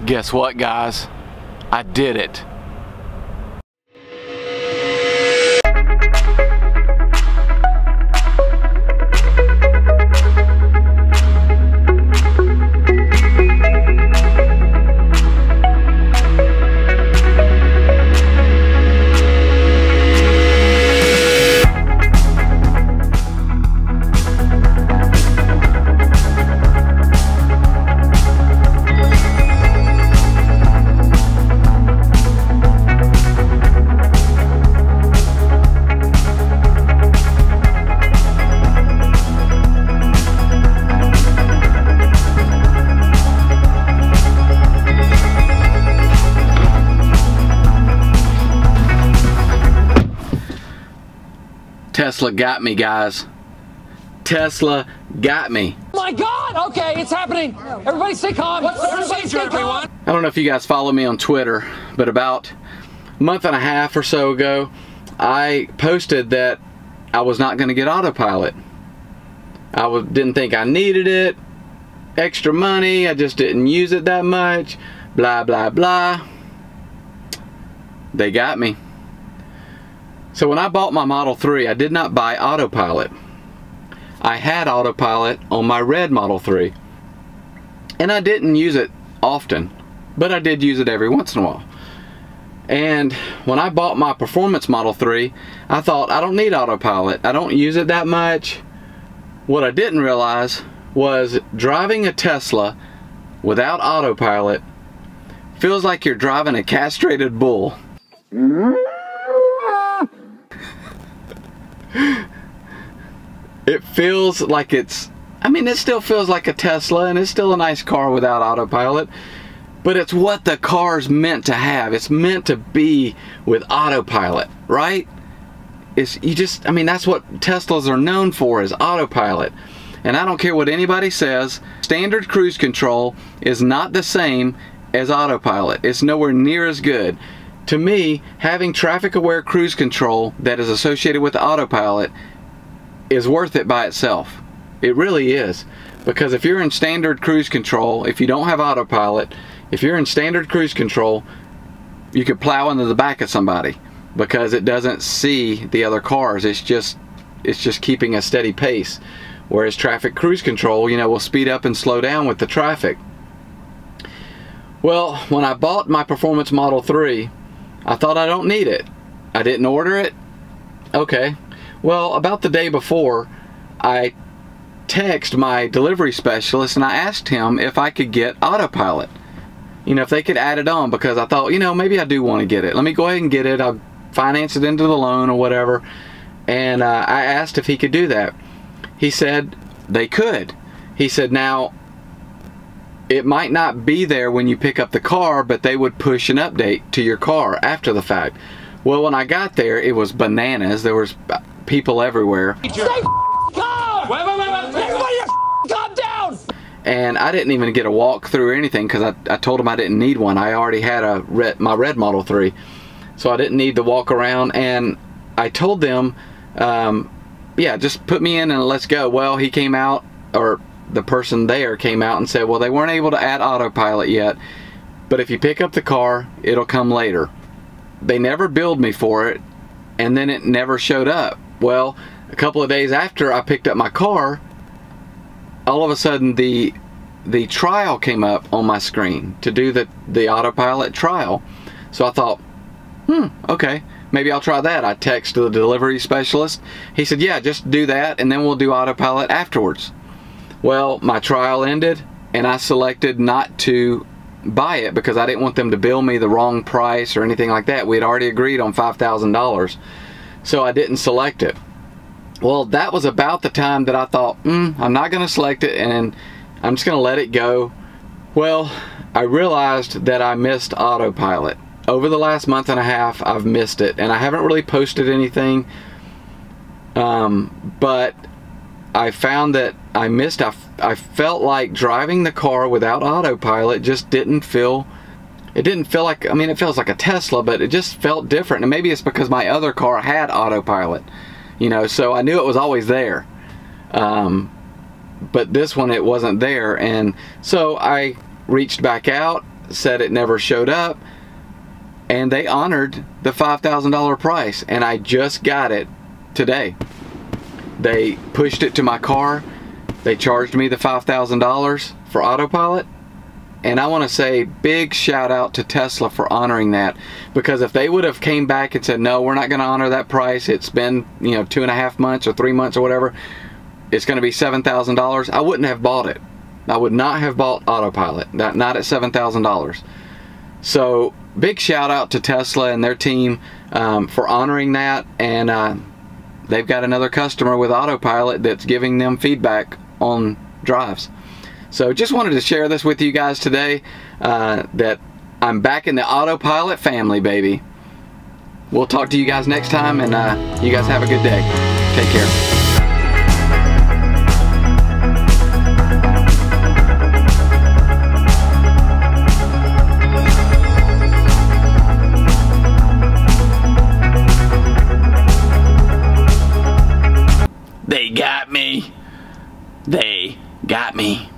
Guess what, guys? I did it. Tesla got me, guys. Tesla got me. Oh my God! Okay, it's happening. Everybody stay calm. What's the procedure, everyone? I don't know if you guys follow me on Twitter, but about a month and a half or so ago, I posted that I was not going to get Autopilot. I didn't think I needed it. Extra money. I just didn't use it that much. Blah, blah, blah. They got me. So when I bought my Model 3, I did not buy Autopilot. I had Autopilot on my red Model 3. And I didn't use it often, but I did use it every once in a while. And when I bought my Performance Model 3, I thought, I don't need Autopilot. I don't use it that much. What I didn't realize was driving a Tesla without Autopilot feels like you're driving a castrated bull. It feels like it's, I mean, it still feels like a Tesla and it's still a nice car without Autopilot, but it's what the car's meant to have. It's meant to be with Autopilot, right? I mean, that's what Teslas are known for, is Autopilot. And I don't care what anybody says, standard cruise control is not the same as Autopilot. It's nowhere near as good. To me, having traffic-aware cruise control that is associated with Autopilot is worth it by itself. It really is. Because if you're in standard cruise control, if you don't have Autopilot, if you're in standard cruise control, you could plow into the back of somebody because it doesn't see the other cars. It's just keeping a steady pace. Whereas traffic cruise control, you know, will speed up and slow down with the traffic. Well, when I bought my Performance Model 3, I thought I don't need it. I didn't order it. Okay. Well, about the day before, I texted my delivery specialist and I asked him if I could get Autopilot. You know, if they could add it on, because I thought, you know, maybe I do want to get it. Let me go ahead and get it. I'll finance it into the loan or whatever. And I asked if he could do that. He said they could. He said, now, it might not be there when you pick up the car, but they would push an update to your car after the fact. Well, when I got there, it was bananas. There was people everywhere. Stay calm! Wait. Everybody calm down! And I didn't even get a walk through or anything because I told them I didn't need one. I already had my red Model 3. So I didn't need to walk around. And I told them, yeah, just put me in and let's go. Well, he came out, or the person there came out and said, well, they weren't able to add Autopilot yet, but if you pick up the car, it'll come later. They never billed me for it, and then it never showed up. Well, a couple of days after I picked up my car, all of a sudden the trial came up on my screen to do the Autopilot trial. So I thought, okay, maybe I'll try that. I texted the delivery specialist. He said, yeah, just do that, and then we'll do Autopilot afterwards. Well, my trial ended, and I selected not to buy it because I didn't want them to bill me the wrong price or anything like that. We had already agreed on $5,000, so I didn't select it. Well, that was about the time that I thought, I'm not going to select it, and I'm just going to let it go. Well, I realized that I missed Autopilot. Over the last month and a half, I've missed it, and I haven't really posted anything, but I found that I missed. I felt like driving the car without Autopilot just didn't feel, it didn't feel like, I mean, it feels like a Tesla, but it just felt different. And maybe it's because my other car had Autopilot, you know, so I knew it was always there. But this one, it wasn't there. And so I reached back out, said it never showed up, and they honored the $5,000 price, and I just got it today. They pushed it to my car. They charged me the $5,000 for Autopilot, and I want to say big shout out to Tesla for honoring that, because if they would have came back and said, no, we're not going to honor that price, it's been, you know, 2.5 months or 3 months or whatever, it's going to be $7,000, I wouldn't have bought it. I would not have bought Autopilot, not at $7,000. So big shout out to Tesla and their team for honoring that, and they've got another customer with Autopilot that's giving them feedback on drives. So just wanted to share this with you guys today, that I'm back in the Autopilot family, baby. We'll talk to you guys next time, and you guys have a good day. Take care. They got me. They got me.